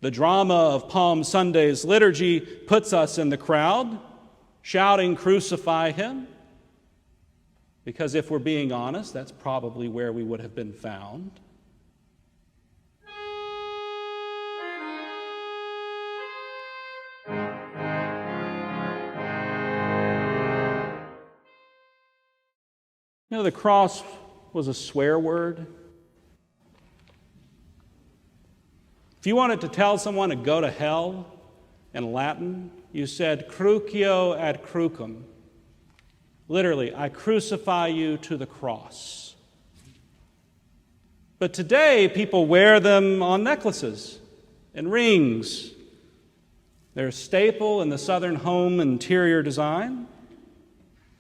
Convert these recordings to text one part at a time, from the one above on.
The drama of Palm Sunday's liturgy puts us in the crowd, shouting, "Crucify him," because if we're being honest, that's probably where we would have been found. You know, the cross was a swear word. If you wanted to tell someone to go to hell in Latin, you said 𝐒𝐞𝐫𝐯 ad crucem. Literally, I crucify you to the cross. But today, people wear them on necklaces and rings. They're a staple in the Southern home interior design.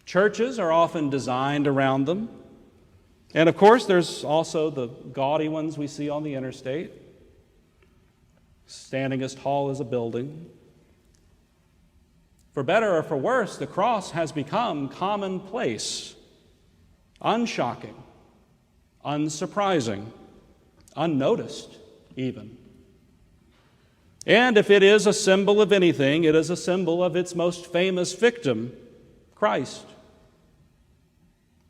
Churches are often designed around them. And of course, there's also the gaudy ones we see on the interstate, standing as tall as a building. For better or for worse, the cross has become commonplace, unshocking, unsurprising, unnoticed even. And if it is a symbol of anything, it is a symbol of its most famous victim, Christ.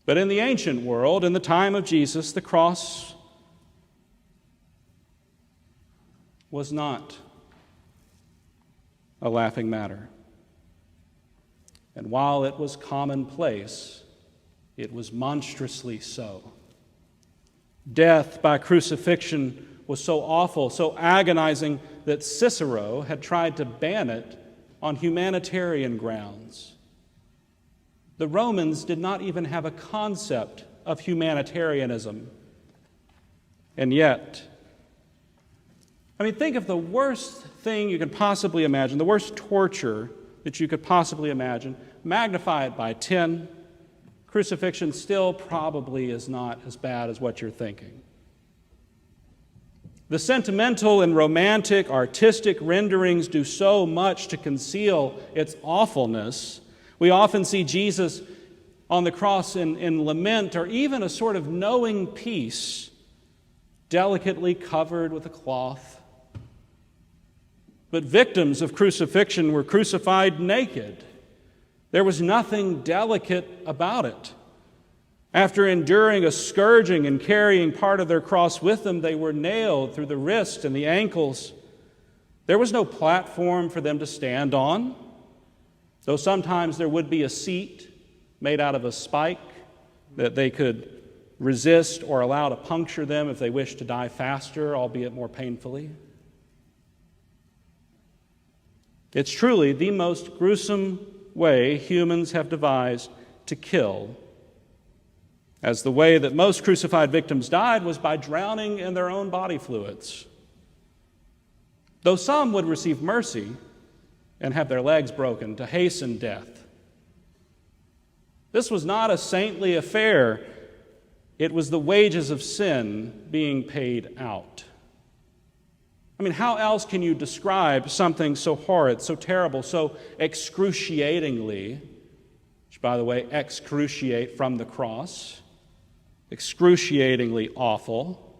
But in the ancient world, in the time of Jesus, the cross was not a laughing matter. And while it was commonplace, it was monstrously so. Death by crucifixion was so awful, so agonizing, that Cicero had tried to ban it on humanitarian grounds. The Romans did not even have a concept of humanitarianism. And yet, think of the worst thing you could possibly imagine, the worst torture that you could possibly imagine. Magnify it by 10. Crucifixion still probably is not as bad as what you're thinking. The sentimental and romantic, artistic renderings do so much to conceal its awfulness. We often see Jesus on the cross in lament or even a sort of knowing peace, delicately covered with a cloth. But victims of crucifixion were crucified naked. There was nothing delicate about it. After enduring a scourging and carrying part of their cross with them, they were nailed through the wrist and the ankles. There was no platform for them to stand on, though sometimes there would be a seat made out of a spike that they could resist or allow to puncture them if they wished to die faster, albeit more painfully. It's truly the most gruesome way humans have devised to kill, as the way that most crucified victims died was by drowning in their own body fluids. Though some would receive mercy and have their legs broken to hasten death. This was not a saintly affair. It was the wages of sin being paid out. How else can you describe something so horrid, so terrible, so excruciatingly, which, by the way, excruciate from the cross, excruciatingly awful,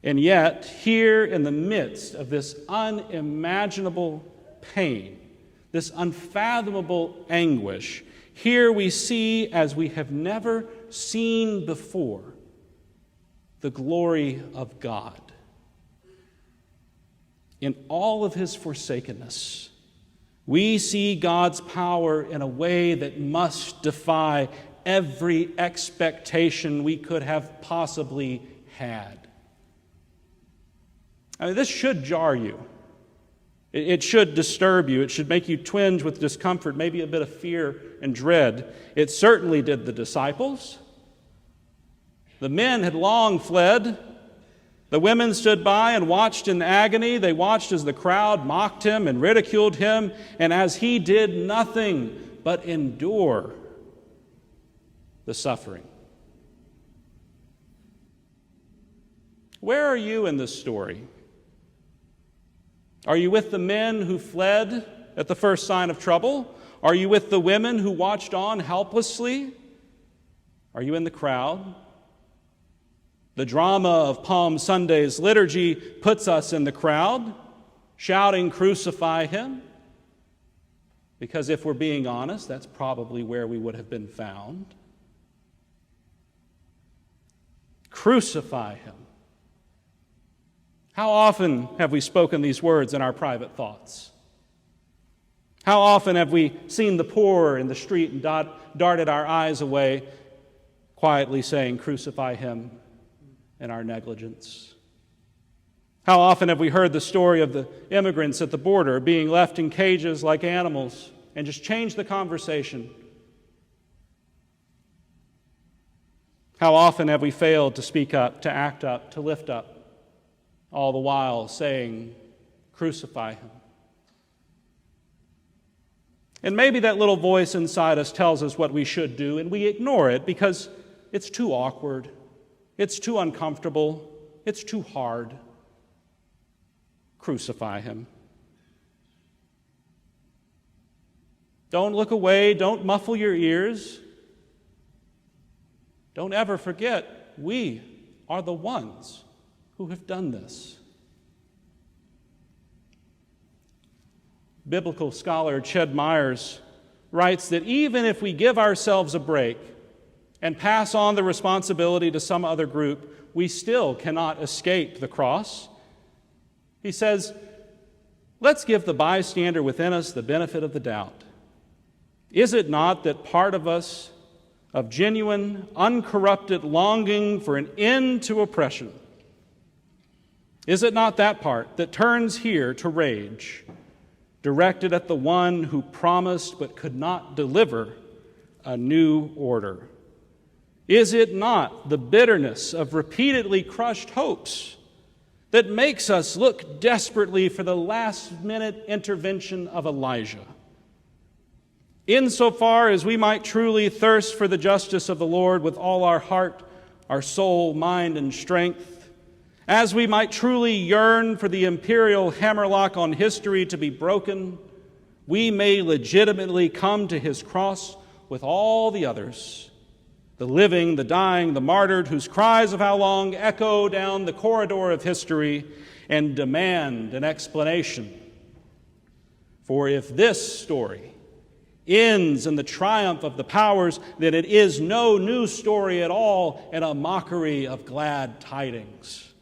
and yet, here in the midst of this unimaginable pain, this unfathomable anguish, here we see, as we have never seen before, the glory of God. In all of his forsakenness, we see God's power in a way that must defy every expectation we could have possibly had. This should jar you. It should disturb you. It should make you twinge with discomfort, maybe a bit of fear and dread. It certainly did the disciples. The men had long fled. The women stood by and watched in agony. They watched as the crowd mocked him and ridiculed him, and as he did nothing but endure the suffering. Where are you in this story? Are you with the men who fled at the first sign of trouble? Are you with the women who watched on helplessly? Are you in the crowd? The drama of Palm Sunday's liturgy puts us in the crowd, shouting, "Crucify him," because if we're being honest, that's probably where we would have been found. Crucify him. How often have we spoken these words in our private thoughts? How often have we seen the poor in the street and darted our eyes away, quietly saying, "Crucify him," in our negligence? How often have we heard the story of the immigrants at the border being left in cages like animals and just changed the conversation? How often have we failed to speak up, to act up, to lift up, all the while saying, "Crucify him"? And maybe that little voice inside us tells us what we should do, and we ignore it because it's too awkward, it's too uncomfortable, it's too hard. Crucify him. Don't look away, don't muffle your ears. Don't ever forget, we are the ones who have done this. Biblical scholar Ched Myers writes that even if we give ourselves a break and pass on the responsibility to some other group, we still cannot escape the cross. He says, let's give the bystander within us the benefit of the doubt. Is it not that part of us, of genuine, uncorrupted longing for an end to oppression, is it not that part that turns here to rage, directed at the one who promised but could not deliver a new order? Is it not the bitterness of repeatedly crushed hopes that makes us look desperately for the last-minute intervention of Elijah? Insofar as we might truly thirst for the justice of the Lord with all our heart, our soul, mind, and strength, as we might truly yearn for the imperial hammerlock on history to be broken, we may legitimately come to his cross with all the others, the living, the dying, the martyred, whose cries of how long echo down the corridor of history and demand an explanation. For if this story ends in the triumph of the powers, then it is no new story at all and a mockery of glad tidings.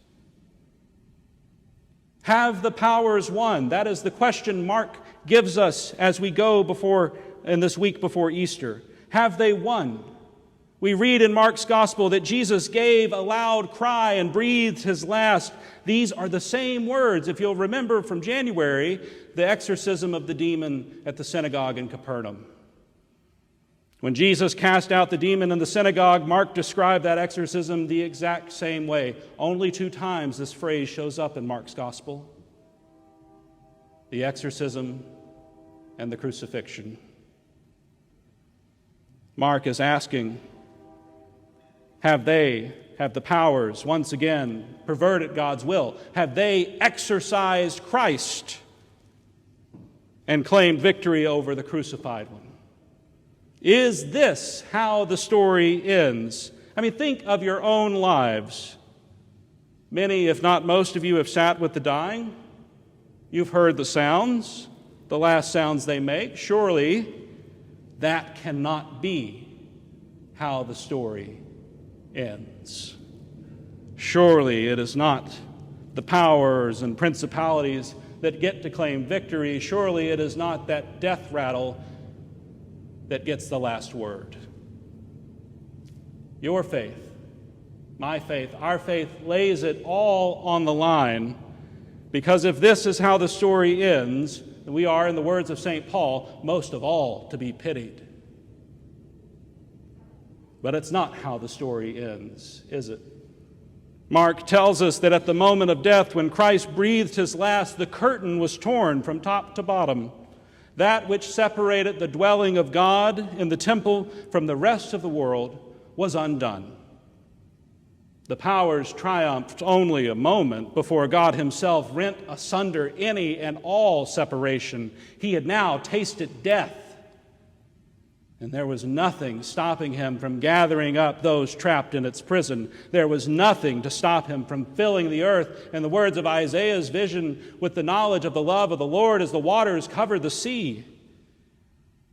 Have the powers won? That is the question Mark gives us as we go in this week before Easter. Have they won? We read in Mark's gospel that Jesus gave a loud cry and breathed his last. These are the same words, if you'll remember from January, the exorcism of the demon at the synagogue in Capernaum. When Jesus cast out the demon in the synagogue, Mark described that exorcism the exact same way. Only 2 times this phrase shows up in Mark's gospel: the exorcism and the crucifixion. Mark is asking, have the powers once again perverted God's will? Have they exorcised Christ and claimed victory over the crucified one? Is this how the story ends? I mean, think of your own lives. Many, if not most of you, have sat with the dying. You've heard the sounds, the last sounds they make. Surely that cannot be how the story ends. Surely it is not the powers and principalities that get to claim victory. Surely it is not that death rattle that gets the last word. Your faith, my faith, our faith lays it all on the line, because if this is how the story ends, then we are, in the words of St. Paul, most of all to be pitied. But it's not how the story ends, is it? Mark tells us that at the moment of death, when Christ breathed his last, the curtain was torn from top to bottom. That which separated the dwelling of God in the temple from the rest of the world was undone. The powers triumphed only a moment before God himself rent asunder any and all separation. He had now tasted death. And there was nothing stopping him from gathering up those trapped in its prison. There was nothing to stop him from filling the earth, in the words of Isaiah's vision, with the knowledge of the love of the Lord as the waters cover the sea.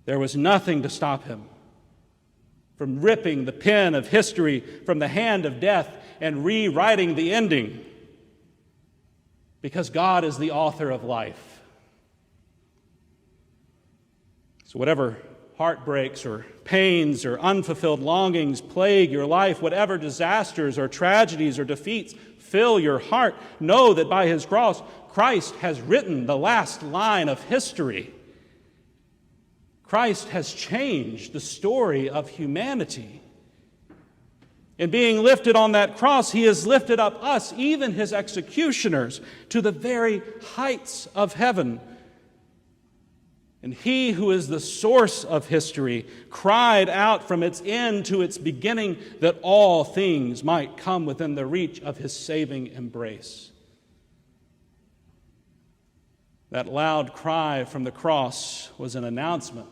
There was nothing to stop him from ripping the pen of history from the hand of death and rewriting the ending, because God is the author of life. So whatever heartbreaks or pains or unfulfilled longings plague your life, whatever disasters or tragedies or defeats fill your heart, know that by his cross, Christ has written the last line of history. Christ has changed the story of humanity. In being lifted on that cross, he has lifted up us, even his executioners, to the very heights of heaven. And he who is the source of history cried out from its end to its beginning that all things might come within the reach of his saving embrace. That loud cry from the cross was an announcement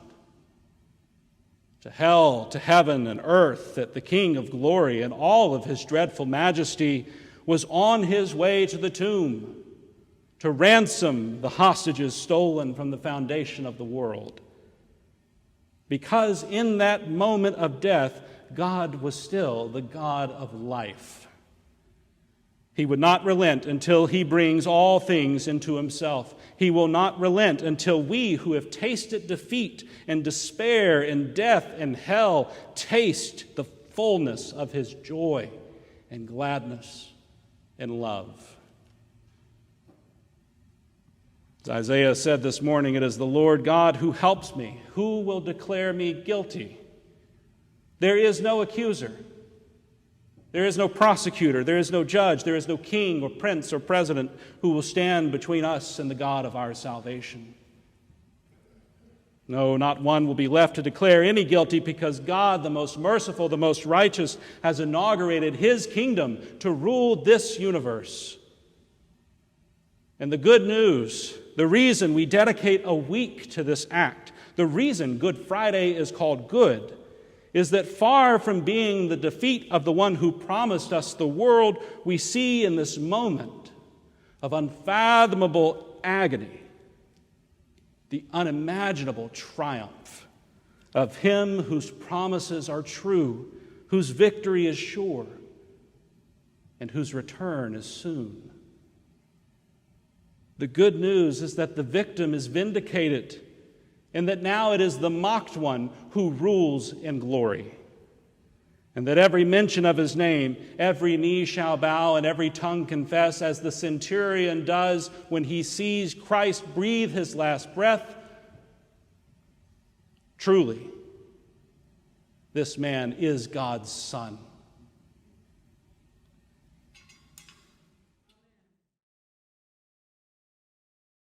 to hell, to heaven, and earth that the King of glory in all of his dreadful majesty was on his way to the tomb to ransom the hostages stolen from the foundation of the world. Because in that moment of death, God was still the God of life. He would not relent until he brings all things into himself. He will not relent until we who have tasted defeat and despair and death and hell taste the fullness of his joy and gladness and love. As Isaiah said this morning, it is the Lord God who helps me. Who will declare me guilty? There is no accuser. There is no prosecutor. There is no judge. There is no king or prince or president who will stand between us and the God of our salvation. No, not one will be left to declare any guilty, because God, the most merciful, the most righteous, has inaugurated his kingdom to rule this universe. And the good news, the reason we dedicate a week to this act, the reason Good Friday is called good, is that far from being the defeat of the one who promised us the world, we see in this moment of unfathomable agony the unimaginable triumph of him whose promises are true, whose victory is sure, and whose return is soon. The good news is that the victim is vindicated, and that now it is the mocked one who rules in glory, and that every mention of his name, every knee shall bow and every tongue confess, as the centurion does when he sees Christ breathe his last breath. Truly, this man is God's Son.